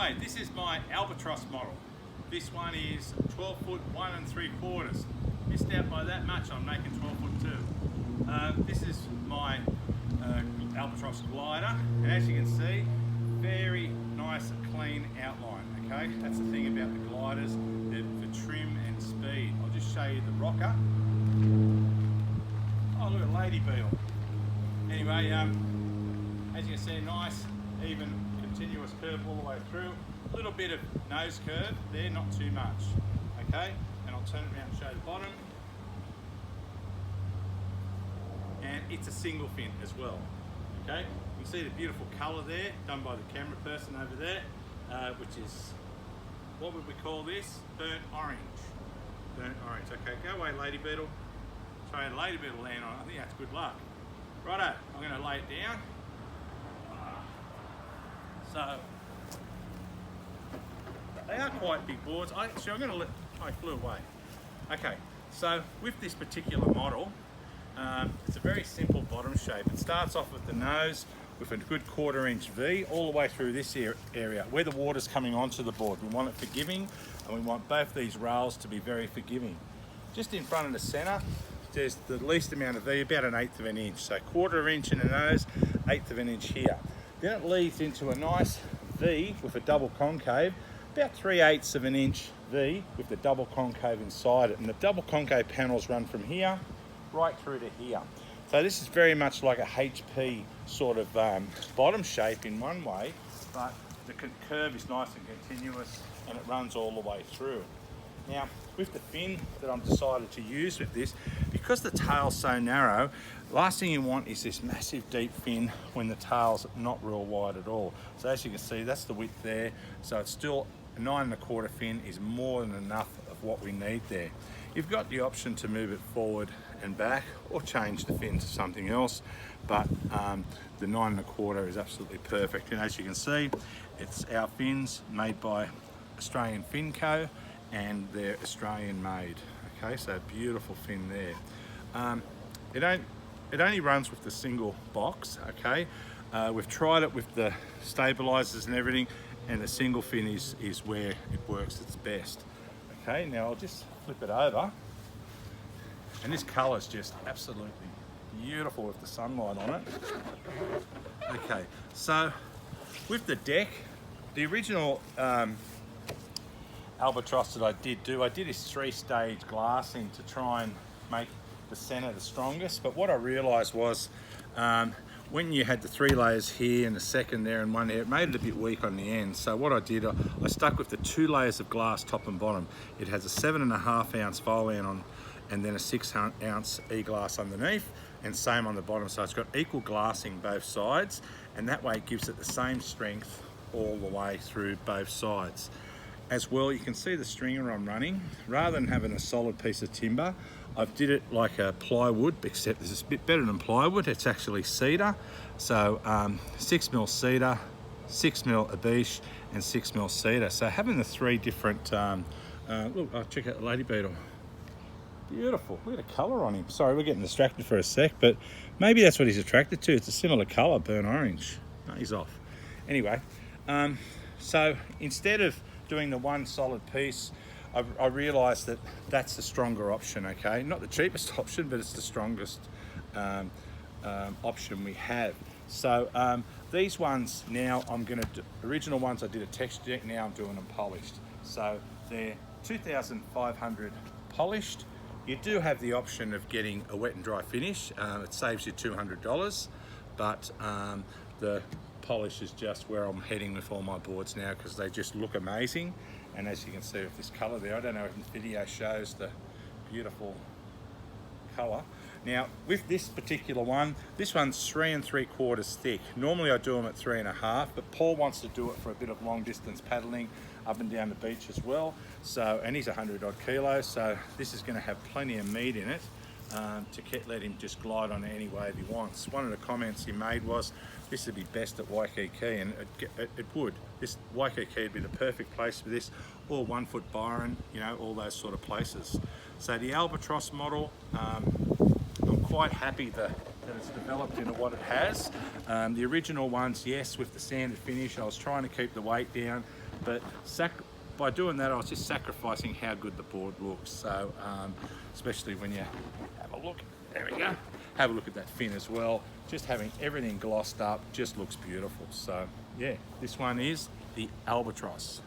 Hi, this is my Albatros model. This one is 12 foot 1 3/4. Missed out by that much, I'm making 12 foot 2. This is my Albatros glider, and as you can see, very nice clean outline, okay? That's the thing about the gliders, they're for trim and speed. I'll just show you the rocker. Oh, look at Lady Beetle. Anyway, as you can see, nice, even, continuous curve all the way through. A little bit of nose curve there, not too much, okay? And I'll turn it around and show the bottom. And it's a single fin as well, okay? You can see the beautiful colour there, done by the camera person over there, which is, what would we call this? Burnt orange. Burnt orange. Okay, go away, Lady Beetle. Try a Lady Beetle land on it. I think that's good luck. Righto, I'm going to lay it down. So, they are quite big boards. I'm going to let, I flew away. Okay, so with this particular model, it's a very simple bottom shape. It starts off with the nose with a good 1/4 inch V all the way through this area where the water's coming onto the board. We want it forgiving, and we want both these rails to be very forgiving. Just in front of the center, there's the least amount of V, about 1/8 of an inch. So 1/4 inch in the nose, 1/8 of an inch here. Then it leads into a nice V with a double concave, about 3/8 of an inch V with the double concave inside it. And the double concave panels run from here right through to here. So this is very much like a HP sort of bottom shape in one way, but the curve is nice and continuous and it runs all the way through. Now, with the fin that I've decided to use with this, because the tail's so narrow, last thing you want is this massive deep fin when the tail's not real wide at all. So as you can see, that's the width there. So it's still a 9 1/4 fin is more than enough of what we need there. You've got the option to move it forward and back or change the fin to something else, but the 9 1/4 is absolutely perfect. And as you can see, it's our fins made by Australian Fin Co, and they're Australian made. Okay, so beautiful fin there. It only runs with the single box, okay? We've tried it with the stabilizers and everything, and the single fin is where it works its best. Okay, now I'll just flip it over, and this color is just absolutely beautiful with the sunlight on it. Okay, so with the deck, the original Albatros that I did is 3-stage glassing to try and make the center the strongest. But what I realized was when you had the 3 layers here and the second there and one there, it made it a bit weak on the end. So what I did, I stuck with the 2 layers of glass top and bottom. It has a 7.5 ounce Volan on, and then a 6 ounce E-glass underneath, and same on the bottom. So it's got equal glassing both sides, and that way it gives it the same strength all the way through both sides. As well, you can see the stringer I'm running. Rather than having a solid piece of timber, I've did it like a plywood, except this is a bit better than plywood. It's actually cedar. So 6mm cedar, 6mm abiche, and 6mm cedar. So having the 3 different, look, I'll check out the Lady Beetle. Beautiful, look at the colour on him. Sorry, we're getting distracted for a sec, but maybe that's what he's attracted to. It's a similar colour, burnt orange. No, he's off. Anyway, so instead of doing the one solid piece, I realised that that's the stronger option, okay? Not the cheapest option, but it's the strongest option we have. So these ones now, original ones I did a texture deck, now I'm doing them polished. So they're 2,500 polished. You do have the option of getting a wet and dry finish. It saves you $200, but the polish is just where I'm heading with all my boards now, because they just look amazing. And as you can see with this colour there, I don't know if the video shows the beautiful colour. Now with this particular one, this one's 3 3/4 thick. Normally I do them at 3 1/2, but Paul wants to do it for a bit of long distance paddling up and down the beach as well. So, and he's 100 odd kilos, so this is going to have plenty of meat in it to let him just glide on any wave he wants. One of the comments he made was this would be best at Waikiki, and it would. This Waikiki would be the perfect place for this, or 1 Foot Byron, you know, all those sort of places. So the Albatros model, I'm quite happy that it's developed into what it has. The original ones, yes, with the sanded finish, I was trying to keep the weight down, but by doing that, I was just sacrificing how good the board looks. So especially when you have a look, there we go, have a look at that fin as well. Just having everything glossed up just looks beautiful. So yeah, this one is the Albatros.